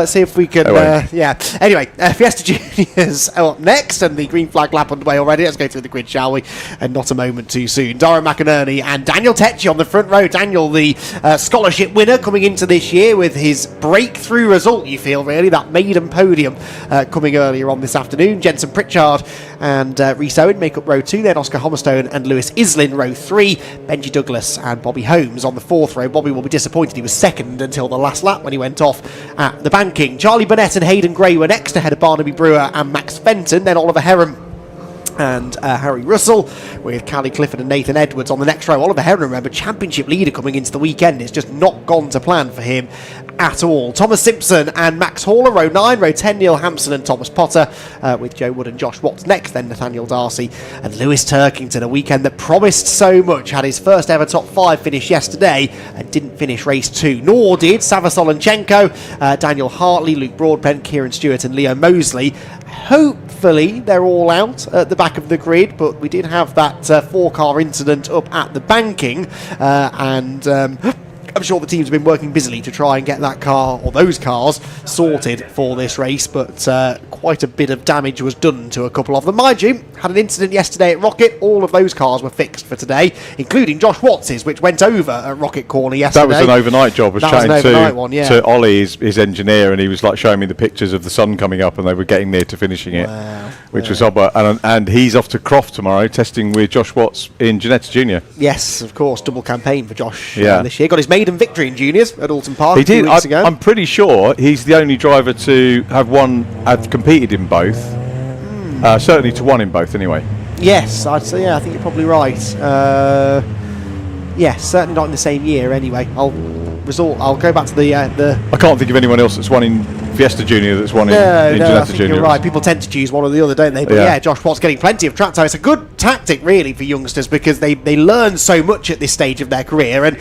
Let's see if we can, Anyway, Fiesta Juniors are up next, and the green flag lap underway already. Let's go through the grid, shall we? And not a moment too soon. Dara McInerney and Daniel Tecci on the front row. Daniel, the scholarship winner coming into this year with his breakthrough result, you feel, really. That maiden podium coming earlier on this afternoon. Jensen Pritchard and Rhys Owen make up row 2. Then Oscar Hommerstone and Lewis Islin row 3. Benji Douglas and Bobby Holmes on the 4th row. Bobby will be disappointed he was second until the last lap when he went off at the banking. Charlie Burnett and Hayden Gray were next, ahead of Barnaby Brewer and Max Fenton. Then Oliver Heron and Harry Russell, with Callie Clifford and Nathan Edwards on the next row. Oliver Heron, remember, championship leader coming into the weekend. It's just not gone to plan for him at all. Thomas Simpson and Max Haller, row 9. Row 10, Neil Hampson and Thomas Potter, with Joe Wood and Josh Watts next. Then Nathaniel Darcy and Lewis Turkington. A weekend that promised so much. Had his first ever top 5 finish yesterday and didn't finish race 2. Nor did Sava Solenchenko, Daniel Hartley, Luke Broadbent, Kieran Stewart and Leo Mosley. Hopefully they're all out at the back of the grid, but we did have that 4-car incident up at the banking, and I'm sure the team's been working busily to try and get that car, or those cars, sorted for this race, but quite a bit of damage was done to a couple of them. Mind you, had an incident yesterday at Rocket. All of those cars were fixed for today, including Josh Watts's, which went over at Rocket Corner yesterday. That was an overnight job. I was chatting to Ollie, his engineer, and he was like showing me the pictures of the sun coming up, and they were getting near to finishing it, which was odd. And he's off to Croft tomorrow, testing with Josh Watts in Ginetta Junior. Yes, of course, double campaign for Josh this year. Got his maiden victory in juniors at Alton Park. He did. Weeks ago. I'm pretty sure he's the only driver to have competed in both. Certainly to won in both, anyway. Yes, I'd say. Yeah, I think you're probably right. Yes, certainly not in the same year. Anyway, I'll go back to the. I can't think of anyone else that's won in Fiesta Junior that's won in Ginetta Junior. You're right. People tend to choose one or the other, don't they? But Josh Watts getting plenty of track time. It's a good tactic, really, for youngsters, because they learn so much at this stage of their career, and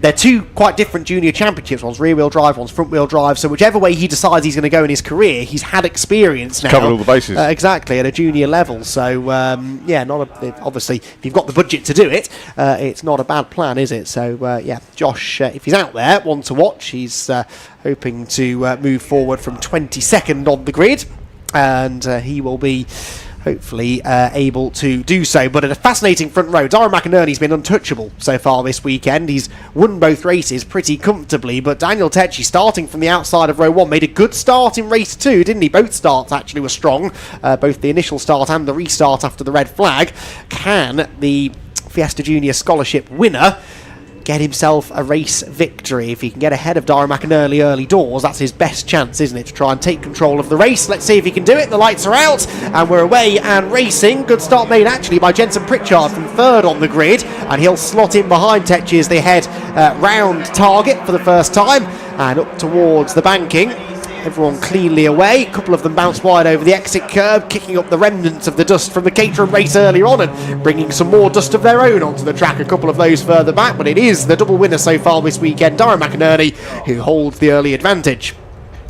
they're two quite different junior championships. One's rear-wheel drive, one's front-wheel drive. So whichever way he decides he's going to go in his career, he's had experience now. Covered all the bases. Exactly, at a junior level. So, obviously, if you've got the budget to do it, it's not a bad plan, is it? So, Josh, if he's out there, one to watch. He's hoping to move forward from 22nd on the grid, and he will be hopefully able to do so. But at a fascinating front row, Dara McInerney's been untouchable so far this weekend. He's won both races pretty comfortably, but Daniel Tecci, starting from the outside of row 1, made a good start in race 2, didn't he? Both starts actually were strong, both the initial start and the restart after the red flag. Can the Fiesta Junior Scholarship winner get himself a race victory? If he can get ahead of Dara McInerney early doors, that's his best chance, isn't it, to try and take control of the race. Let's see if he can do it. The lights are out and we're away and racing. Good start made actually by Jensen Pritchard from 3rd on the grid, and he'll slot in behind Tecci as they head round target for the first time and up towards the banking. Everyone cleanly away. A couple of them bounced wide over the exit curb, kicking up the remnants of the dust from the Caterham race earlier on and bringing some more dust of their own onto the track. A couple of those further back, but it is the double winner so far this weekend, Dara McInerney, who holds the early advantage.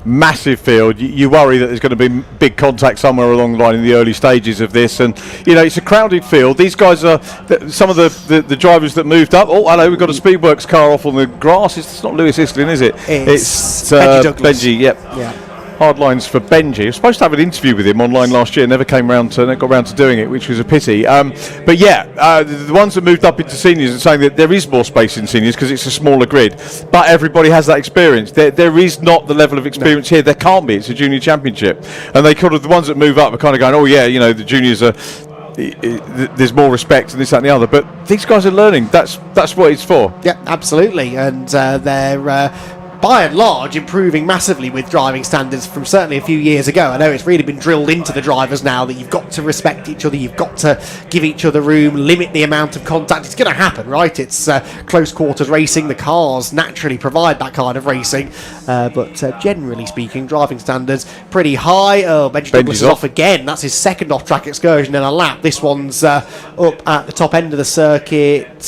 Massive field. You worry that there's going to be big contact somewhere along the line in the early stages of this, and it's a crowded field. These guys are some of the drivers that moved up. Oh, hello, we've got a Speedworks car off on the grass. It's not Lewis Islin, is it? It's Benji. Yep. Yeah. Hard lines for Benji. I was supposed to have an interview with him online last year, never got round to doing it, which was a pity. The ones that moved up into seniors are saying that there is more space in seniors because it's a smaller grid, but everybody has that experience. There is not the level of experience here. There can't be. It's a junior championship, and the ones that move up are kind of going, the juniors are. There's more respect and this, that and the other, but these guys are learning. That's what it's for. Yeah, absolutely, and they're by and large improving massively with driving standards from certainly a few years ago. I know it's really been drilled into the drivers now that you've got to respect each other, you've got to give each other room, limit the amount of contact. It's going to happen, right? It's close quarters racing. The cars naturally provide that kind of racing, but generally speaking, driving standards pretty high. Benji Douglas is off again. That's his second off-track excursion in a lap. This one's up at the top end of the circuit,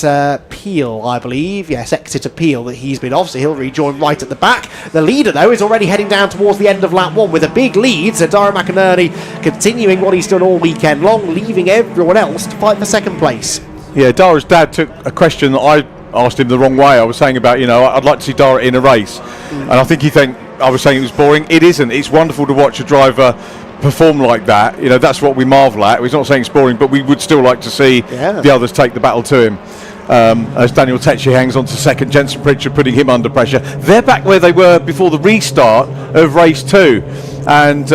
Peel, I believe. Yes, Exeter Peel that he's been off, so he'll rejoin right at the back. The leader, though, is already heading down towards the end of lap 1 with a big lead, so Dara McInerney continuing what he's done all weekend long, leaving everyone else to fight for second place. Yeah, Dara's dad took a question that I asked him the wrong way. I was saying about, I'd like to see Dara in a race, and I think he think I was saying it was boring. It isn't. It's wonderful to watch a driver perform like that. You know, that's what we marvel at. We're not saying it's boring, but we would still like to see the others take the battle to him. As Daniel Tecci hangs on to second, Jensen Pritchard putting him under pressure. They're back where they were before the restart of race 2, and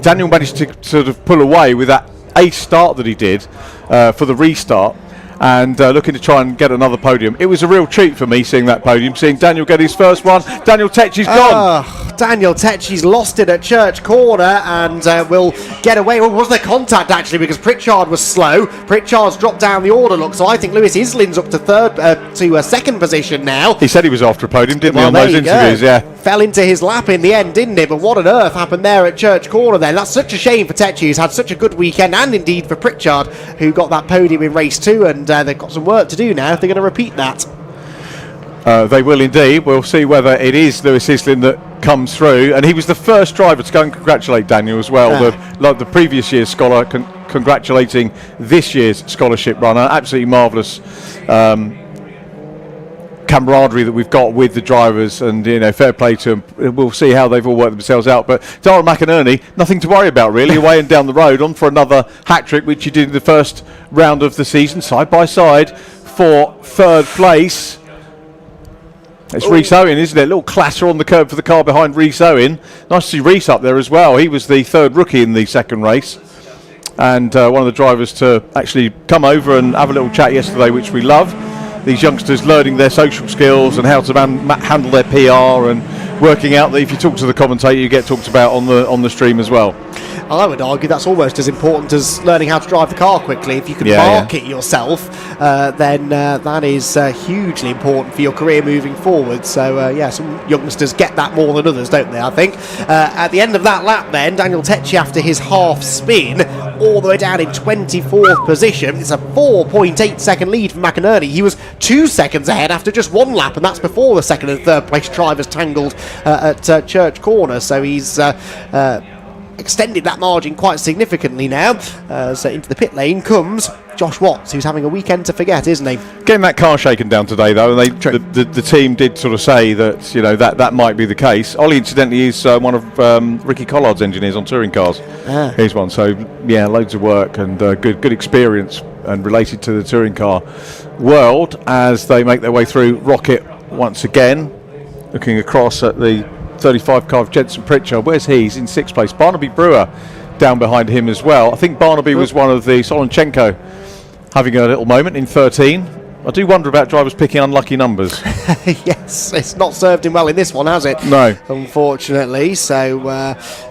Daniel managed to sort of pull away with that ace start that he did for the restart, and looking to try and get another podium. It was a real treat for me seeing that podium, seeing Daniel get his first one. Daniel Tecci's gone. Daniel Tecci's lost it at Church Corner and will get away. Well, was there contact actually, because Pritchard was slow. Pritchard's dropped down the order, look, so I think Lewis Islin's up to second position now. He said he was after a podium, didn't he, on those interviews? Yeah. Fell into his lap in the end, didn't it? But what on earth happened there at Church Corner then? That's such a shame for Tecci, who's had such a good weekend, and indeed for Pritchard, who got that podium in race 2, and they've got some work to do now if they're going to repeat that. They will indeed. We'll see whether it is Lewis Islin that comes through, and he was the first driver to go and congratulate Daniel as well. Like the previous year's scholar, congratulating this year's scholarship runner. Absolutely marvellous camaraderie that we've got with the drivers, and fair play to them. We'll see how they've all worked themselves out, but Dara McInerney, nothing to worry about really, away and down the road, on for another hat-trick, which he did in the first round of the season, side by side for third place. It's Rhys Owen, isn't it? A little clatter on the curb for the car behind Rhys Owen. Nice to see Rhys up there as well. He was the third rookie in the second race, and one of the drivers to actually come over and have a little chat yesterday, which we love. These youngsters learning their social skills and how to handle their PR, and working out that if you talk to the commentator, you get talked about on the stream as well. I would argue that's almost as important as learning how to drive the car quickly. If you can market yourself, then that is hugely important for your career moving forward. So, some youngsters get that more than others, don't they, I think. At the end of that lap then, Daniel Tecci, after his half spin, all the way down in 24th position. It's a 4.8 second lead for McInerney. He was 2 seconds ahead after just one lap, and that's before the second and third place drivers tangled at Church Corner. So he's extended that margin quite significantly now. So into the pit lane comes Josh Watts, who's having a weekend to forget, isn't he? Getting that car shaken down today, though, and the team did sort of say that that might be the case. Ollie, incidentally, is one of Ricky Collard's engineers on touring cars. He's one, so yeah, loads of work and good experience and related to the touring car world as they make their way through Rocket once again. Looking across at the 35 car of Jensen Pritchard. Where's he? He's in 6th place. Barnaby Brewer down behind him as well. I think Barnaby was one of the Solonchenko having a little moment in 13. I do wonder about drivers picking unlucky numbers. Yes, it's not served him well in this one, has it? No. Unfortunately. So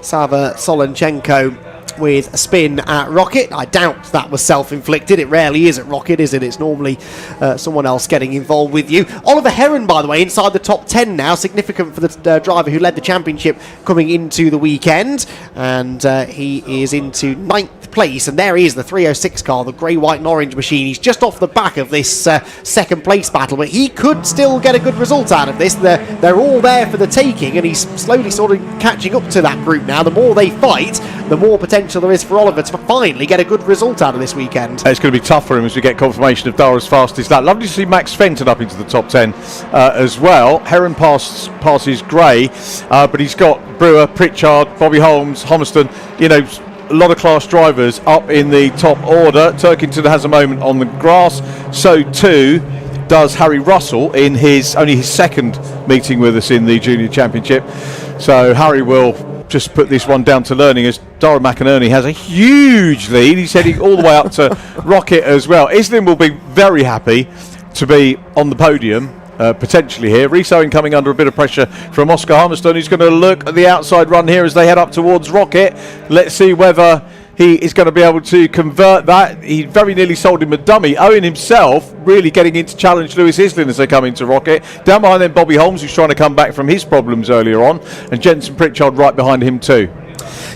Sava Solonchenko with a spin at Rocket. I doubt that was self-inflicted. It rarely is at Rocket, is it? It's normally someone else getting involved with you. Oliver Heron, by the way, inside the top 10 now. Significant for the driver who led the championship coming into the weekend. And he is into 9th place. And there he is, the 306 car, the grey, white and orange machine. He's just off the back of this second place battle. But he could still get a good result out of this. They're all there for the taking. And he's slowly sort of catching up to that group now. The more they fight, the more potential there is for Oliver to finally get a good result out of this weekend. It's going to be tough for him as we get confirmation of Dara's fastest lap. Lovely to see Max Fenton up into the top 10 as well. Heron passes Gray, but he's got Brewer, Pritchard, Bobby Holmes, Homiston, a lot of class drivers up in the top order. Turkington has a moment on the grass, so too does Harry Russell in only his second meeting with us in the Junior Championship. So Harry will just put this one down to learning, as Dara McInerney has a huge lead. He's heading all the way up to Rocket as well. Islin will be very happy to be on the podium potentially here. Rhys Owen coming under a bit of pressure from Oscar Hummerstone, who's going to look at the outside run here as they head up towards Rocket. Let's see whether he is going to be able to convert that. He very nearly sold him a dummy. Owen himself really getting in to challenge Lewis Islin as they come into Rocket. Down behind them, Bobby Holmes, who's trying to come back from his problems earlier on, and Jensen Pritchard right behind him too.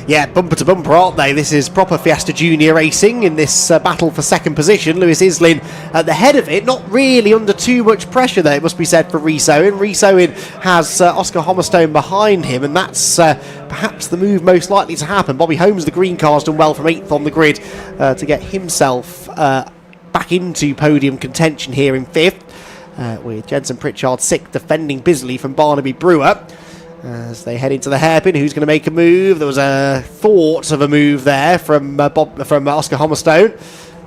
Yeah, bumper to bumper, aren't they? This is proper Fiesta Junior racing in this battle for second position. Lewis Islin at the head of it, not really under too much pressure there, it must be said, for Rhys Owen. Rhys Owen has Oscar Hummerstone behind him, and that's perhaps the move most likely to happen. Bobby Holmes, the green car's done well from 8th on the grid to get himself back into podium contention here in 5th, with Jensen Pritchard 6th, defending busily from Barnaby Brewer. as they head into the hairpin. Who's going to make a move? There was a thought of a move there from Oscar Hommerstone,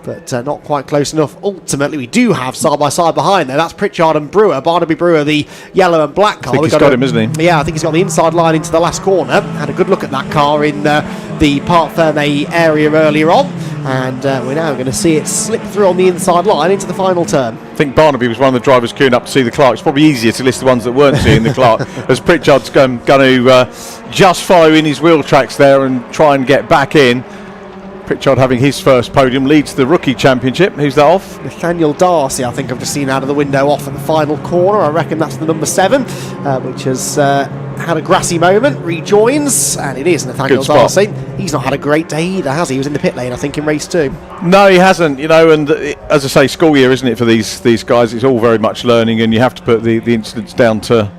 but not quite close enough. Ultimately, we do have side by side behind there. That's Pritchard and Brewer. Barnaby Brewer, the yellow and black car. I think he's got him, isn't he? Yeah, I think he's got the inside line into the last corner. Had a good look at that car in the Parc Fermé area earlier on, and we're now going to see it slip through on the inside line into the final turn. I think Barnaby was one of the drivers queuing up to see the Clark. It's probably easier to list the ones that weren't seeing the Clark, as Pritchard's going to just follow in his wheel tracks there and try and get back in. Pritchard having his first podium, leads the rookie championship. Who's that off? Nathaniel Darcy, I think I've just seen out of the window off at the final corner. I reckon that's the number 7, which has had a grassy moment, rejoins, and it is Nathaniel Darcy. He's not had a great day either, has he? He was in the pit lane, I think, in race 2. No, he hasn't, and as I say, school year, isn't it, for these guys? It's all very much learning, and you have to put the incidents down to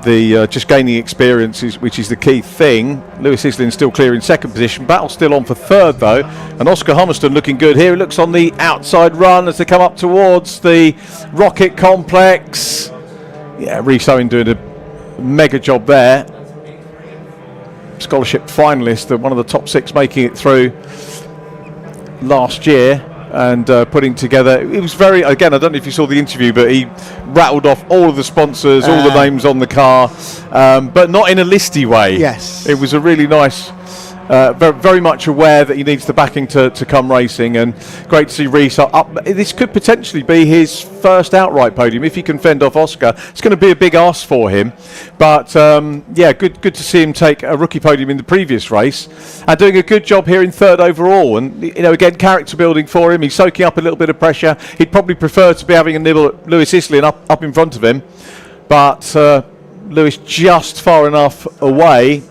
the just gaining experience, which is the key thing. Lewis Islin still clear in second position. Battle still on for third, though. And Oscar Hummerston looking good here. He looks on the outside run as they come up towards the Rocket Complex. Yeah, Rhys Owen doing a mega job there. Scholarship finalist, one of the top 6 making it through last year. And putting together, it was very, again, I don't know if you saw the interview, but he rattled off all of the sponsors, all the names on the car, but not in a listy way. Yes. It was a really nice, very much aware that he needs the backing to come racing, and great to see Rhys up. This could potentially be his first outright podium if he can fend off Oscar. It's going to be a big ask for him, but yeah, good to see him take a rookie podium in the previous race and doing a good job here in third overall. And again, character building for him. He's soaking up a little bit of pressure. He'd probably prefer to be having a nibble at Lewis Islin up in front of him, but Lewis just far enough away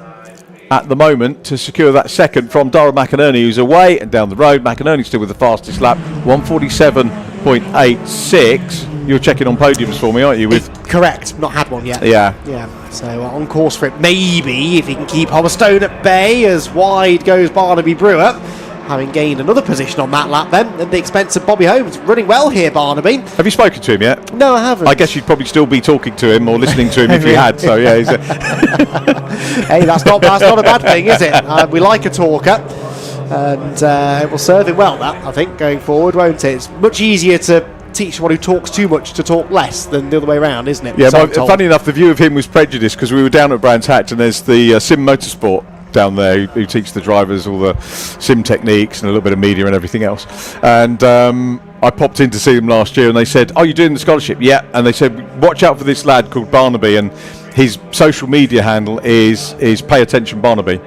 at the moment to secure that second from Dara McInerney, who's away and down the road. McInerney still with the fastest lap, 1:47.86. You're checking on podiums for me, aren't you? Correct, not had one yet. Yeah. So on course for it, maybe, if he can keep Hommerstone at bay, as wide goes Barnaby Brewer, having gained another position on that lap then, at the expense of Bobby Holmes. Running well here, Barnaby. Have you spoken to him yet? No, I haven't. I guess you'd probably still be talking to him or listening to him if you had. So yeah, hey, that's not a bad thing, is it? We like a talker, and it will serve him well, that, I think, going forward, won't it? It's much easier to teach someone who talks too much to talk less than the other way around, isn't it? Yeah, funny enough, the view of him was prejudiced because we were down at Brands Hatch and there's the Sim Motorsport down there who teach the drivers all the sim techniques and a little bit of media and everything else. And I popped in to see them last year and they said, "Oh, you're doing the scholarship?" Yeah. And they said, "Watch out for this lad called Barnaby, and his social media handle is Pay Attention Barnaby."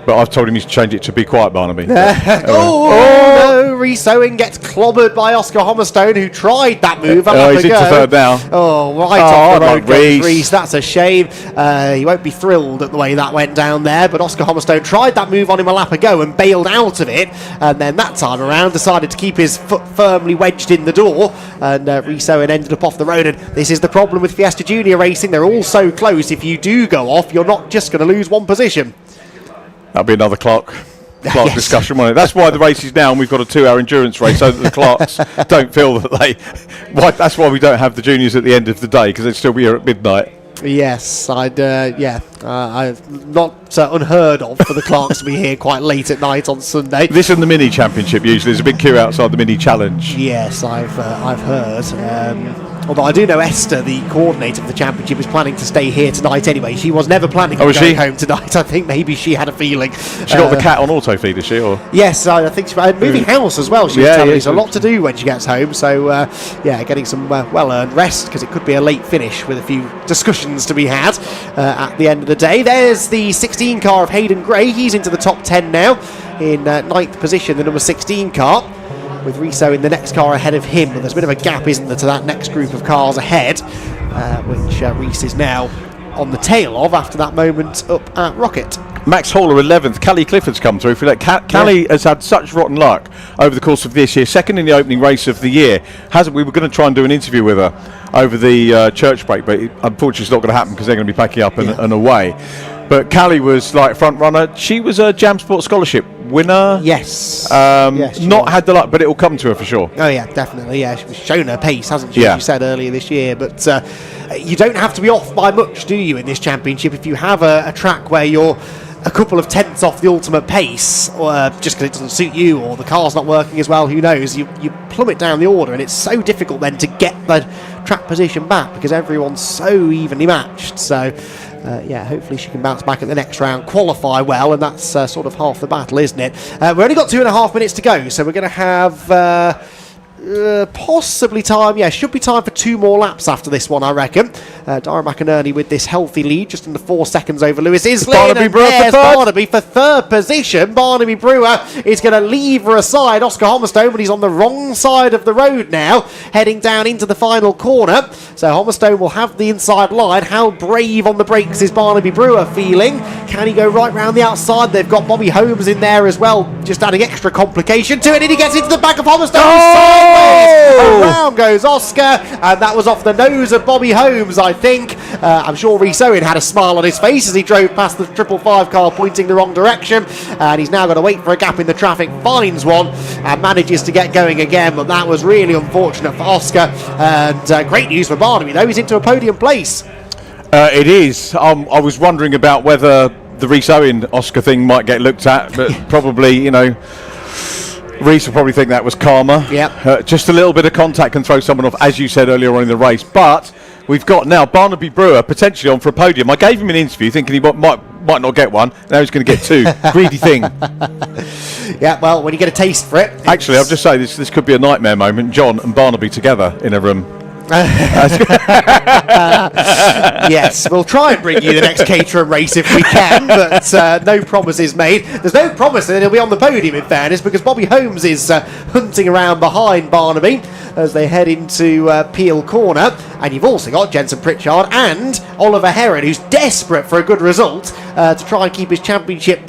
But I've told him he's to change it to Be Quiet Barnaby. No, Rhys Owen gets clobbered by Oscar Hommerstone, who tried that move. He's into third now. Right off the road goes Rhys. That's a shame. He won't be thrilled at the way that went down there, but Oscar Hommerstone tried that move on him a lap ago and bailed out of it, and then that time around decided to keep his foot firmly wedged in the door, and Rhys Owen ended up off the road. And this is the problem with Fiesta Junior racing. They're all so close. If you do go off, you're not just going to lose one position. That'll be another Clark yes. discussion, won't it? That's why the race is now, and we've got a 2-hour endurance race, so that the Clarks don't feel that that's why we don't have the juniors at the end of the day, because they'd still be here at midnight. Yes, I've not unheard of for the Clarks to be here quite late at night on Sunday. This and the mini championship usually, there's a big queue outside the mini challenge. Yes, I've heard. Although I do know Esther, the coordinator of the championship, is planning to stay here tonight anyway. She was never planning on going home tonight. I think maybe she had a feeling. She got the cat on auto feed, is she? Or? Yes, I think she's moving house as well. She was telling me there's a lot to do when she gets home. So, getting some well-earned rest, because it could be a late finish with a few discussions to be had at the end of the day. There's the 16 car of Hayden Gray. He's into the top 10 now in 9th position, the number 16 car, with Riso in the next car ahead of him. But there's a bit of a gap, isn't there, to that next group of cars ahead, which Rhys is now on the tail of after that moment up at Rocket. Max Haller 11th. Callie Clifford's come through. Callie has had such rotten luck over the course of this year. Second in the opening race of the year. We were going to try and do an interview with her over the church break, but unfortunately it's not going to happen because they're going to be packing up and away. But Callie was like front runner. She was a Jam Sport Scholarship winner. Yes. Not had the luck, but it will come to her for sure. Oh yeah, definitely. Yeah, she's shown her pace, hasn't she? Yeah. As you said earlier this year. But you don't have to be off by much, do you, in this championship? If you have a track where you're a couple of tenths off the ultimate pace, or just because it doesn't suit you, or the car's not working as well, who knows, you plummet down the order, and it's so difficult then to get the track position back because everyone's so evenly matched. So hopefully she can bounce back at the next round, qualify well, and that's sort of half the battle, isn't it? We've only got 2.5 minutes to go, so we're going to have possibly time, should be time for 2 more laps after this one, I reckon. Dara McInerney with this healthy lead, just under 4 seconds over Lewis Islin. Barnaby Brewer for third. Barnaby for third position. Barnaby Brewer is going to leave her aside Oscar Hommerstone, but he's on the wrong side of the road now, heading down into the final corner. So Hommerstone will have the inside line. How brave on the brakes is Barnaby Brewer feeling? Can he go right round the outside? They've got Bobby Holmes in there as well, just adding extra complication to it, and he gets into the back of Hommerstone. Around goes Oscar, and that was off the nose of Bobby Holmes, I think. I'm sure Rhys Owen had a smile on his face as he drove past the 555 car pointing the wrong direction, and he's now got to wait for a gap in the traffic, finds one and manages to get going again, but that was really unfortunate for Oscar, and great news for Barnaby though, he's into a podium place. It is. I was wondering about whether the Rhys Owen Oscar thing might get looked at, but probably, Rhys will probably think that was karma. Yep. Just a little bit of contact can throw someone off, as you said earlier on in the race. But we've got now Barnaby Brewer potentially on for a podium. I gave him an interview thinking he might not get one. Now he's going to get 2. Greedy thing. Yeah, well, when you get a taste for it. Actually, I'll just say this could be a nightmare moment. John and Barnaby together in a room. Yes, we'll try and bring you the next Caterham race if we can, but no promises made. There's no promise that he'll be on the podium, in fairness, because Bobby Holmes is hunting around behind Barnaby as they head into Peel Corner, and you've also got Jenson Pritchard and Oliver Heron, who's desperate for a good result to try and keep his championship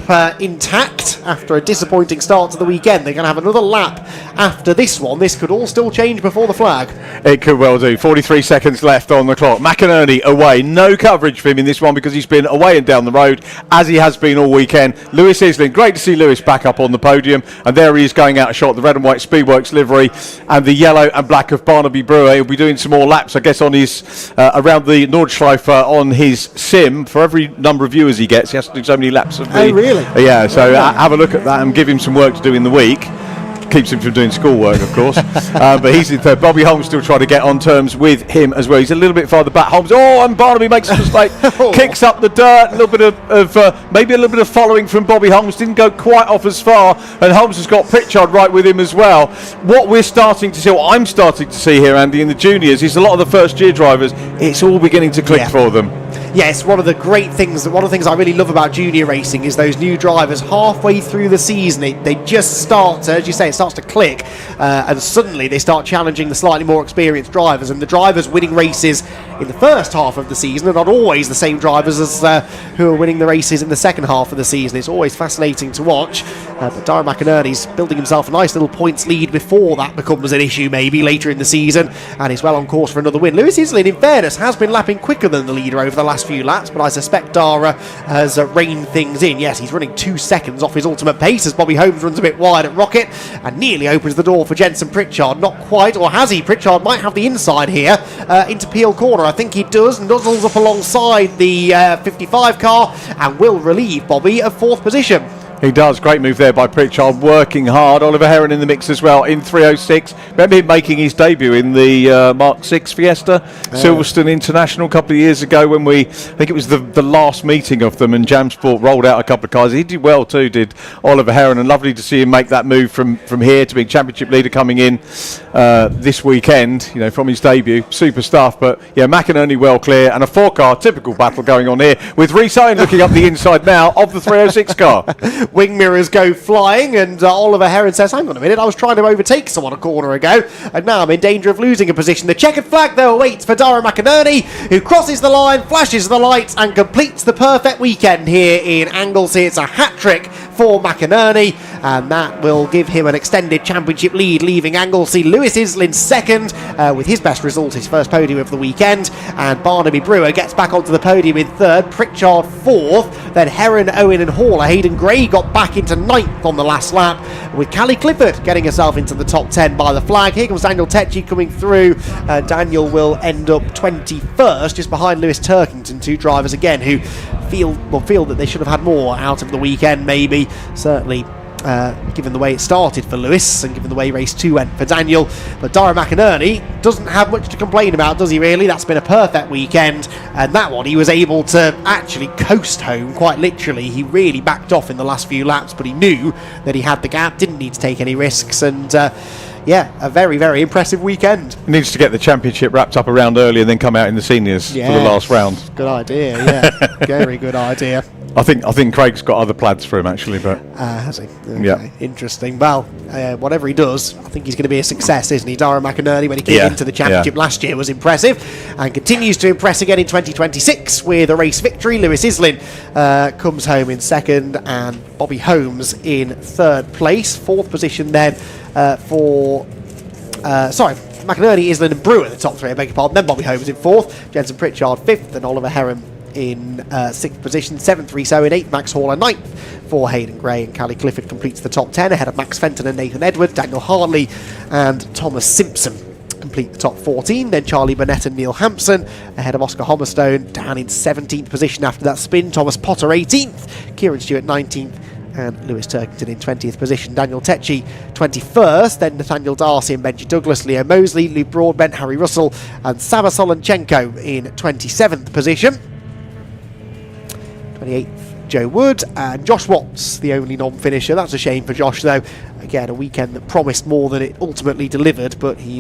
intact after a disappointing start to the weekend. They're going to have another lap after this one. This could all still change before the flag. It could well do. 43 seconds left on the clock. McInerney away. No coverage for him in this one because he's been away and down the road, as he has been all weekend. Lewis Islin, great to see Lewis back up on the podium, and there he is going out a shot, the red and white Speedworks livery and the yellow and black of Barnaby Brewer. He'll be doing some more laps, I guess, on his around the Nordschleife on his sim. For every number of viewers he gets, he has to do so many laps of the... Oh, really? Yeah, so have a look at that and give him some work to do in the week. Keeps him from doing schoolwork, of course. But he's in third. Bobby Holmes still trying to get on terms with him as well. He's a little bit farther back. Holmes, and Barnaby makes a mistake. Kicks up the dirt. A little bit of maybe a little bit of following from Bobby Holmes. Didn't go quite off as far. And Holmes has got Pritchard right with him as well. What we're starting to see, what I'm starting to see here, Andy, in the juniors, is a lot of the first-year drivers, it's all beginning to click for them. Yes, one of the things I really love about junior racing is those new drivers halfway through the season, they just start to, as you say, it starts to click, and suddenly they start challenging the slightly more experienced drivers, and the drivers winning races in the first half of the season are not always the same drivers as who are winning the races in the second half of the season. It's always fascinating to watch, but Dara McInerney's building himself a nice little points lead before that becomes an issue maybe later in the season, and he's well on course for another win. Lewis Islin, in fairness, has been lapping quicker than the leader over the last few laps, but I suspect Dara has reined things in. Yes, he's running 2 seconds off his ultimate pace as Bobby Holmes runs a bit wide at Rocket and nearly opens the door for Jenson Pritchard. Not quite, or has he? Pritchard might have the inside here into Peel Corner. I think he does. Nuzzles up alongside the 55 car and will relieve Bobby of 4th position. He does. Great move there by Pritchard, working hard. Oliver Heron in the mix as well in 3:06. Remember him making his debut in the Mark 6 Fiesta, Silverstone International a couple of years ago when I think it was the last meeting of them, and Jam Sport rolled out a couple of cars. He did well too, did Oliver Heron, and lovely to see him make that move from here to being championship leader coming in this weekend, from his debut. Super stuff. But yeah, McInerney well clear, and a 4-car typical battle going on here with Rhys Owen looking up the inside now of the 306 car. Wing mirrors go flying, and Oliver Heron says, hang on a minute, I was trying to overtake someone a corner ago, and now I'm in danger of losing a position. The checkered flag, though, awaits for Dara McInerney, who crosses the line, flashes the lights, and completes the perfect weekend here in Anglesey. It's a hat-trick for McInerney, and that will give him an extended championship lead, leaving Anglesey. Lewis Islin second with his best result, his first podium of the weekend, and Barnaby Brewer gets back onto the podium in third, Pritchard fourth, then Heron, Owen and Hall. Hayden Gray got back into ninth on the last lap, with Callie Clifford getting herself into the top 10 by the flag. Here comes Daniel Tecchi coming through. Daniel will end up 21st, just behind Lewis Turkington, two drivers again who feel that they should have had more out of the weekend, maybe. Certainly given the way it started for Lewis and given the way race 2 went for Daniel. But Dara McInerney doesn't have much to complain about, does he really? That's been a perfect weekend, and that one he was able to actually coast home, quite literally. He really backed off in the last few laps, but he knew that he had the gap, didn't need to take any risks, and yeah, a very, very impressive weekend. He needs to get the championship wrapped up a round early and then come out in the seniors for the last round. Good idea, yeah. Very good idea. I think Craig's got other plans for him actually, but has he? Okay. Yeah, interesting. Well, whatever he does, I think he's going to be a success, isn't he? Dara McInerney, when he came into the championship last year, was impressive and continues to impress again in 2026 with a race victory. Lewis Islin comes home in second, and Bobby Holmes in third place. Fourth position then for McInerney, Islin and Brewer in the top three, I beg your pardon. Then Bobby Holmes in fourth, Jensen Pritchard fifth, and Oliver Heron in sixth position. 7th Owen, 8th Max Hall, and 9th for Hayden Gray, and Callie Clifford completes the top 10 ahead of Max Fenton and Nathan Edward. Daniel Hartley and Thomas Simpson complete the top 14. Then Charlie Burnett and Neil Hampson ahead of Oscar Hommerstone down in 17th position after that spin. Thomas Potter 18th, Kieran Stewart 19th, and Lewis Turkington in 20th position. Daniel Tecchi 21st, then Nathaniel Darcy and Benji Douglas, Leo Mosley, Luke Broadbent, Harry Russell and Sava Solonchenko in 27th position. 28th Joe Wood, and Josh Watts the only non-finisher. That's a shame for Josh though. Again, a weekend that promised more than it ultimately delivered, but he's